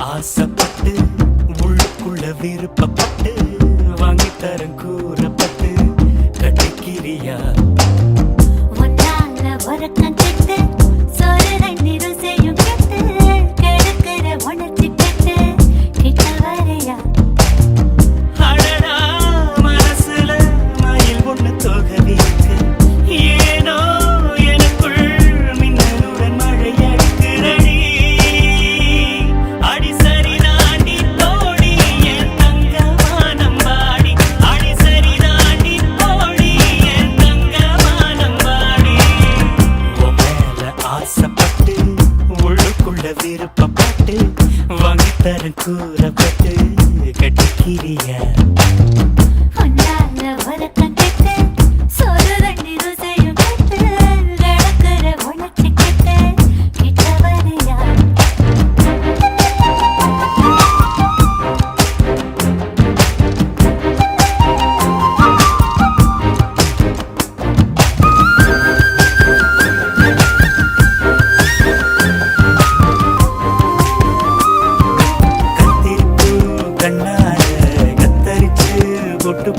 ஆசைப்பட்டு உள்ளுக்குள்ள விருப்பப்பட்டு வாங்கி தரேன் கூறப்பட்டு கட்டிக்கிறியா வரக்கம் கெட்டு சோறு தண்ணீர் செய்யும் கெட்டு கெடுக்கிற உணர்ச்சி கெட்டு கிட்ட வரையா அடடா மனசுல மயில் ஒண்ணு தொகவிருக்கு ஏனோ எனக்குள் மின்னலுடன் மழை அடிக்கிறடி அடி சரி தாண்டி தோடி என் தங்கமானம் பாடி அடி சரி தாண்டி தோடி என் தங்கமானம் பாடி உன் மேல ஆசைப்பட்டு உள்ளுக்குள்ள விருப்பப்பட்டு வாங்கி தரேன் கூறப்பட்டு கட்டிக்கிறியா வரக்கம் கெட்டு சோறு தண்ணீர் செய்யும் கெட்டு கெடுக்கிற உணர்ச்சி கெட்டு கிட்ட வரையா கத்திரிப்பு கண்ணால கத்தரிச்சு பொட்டு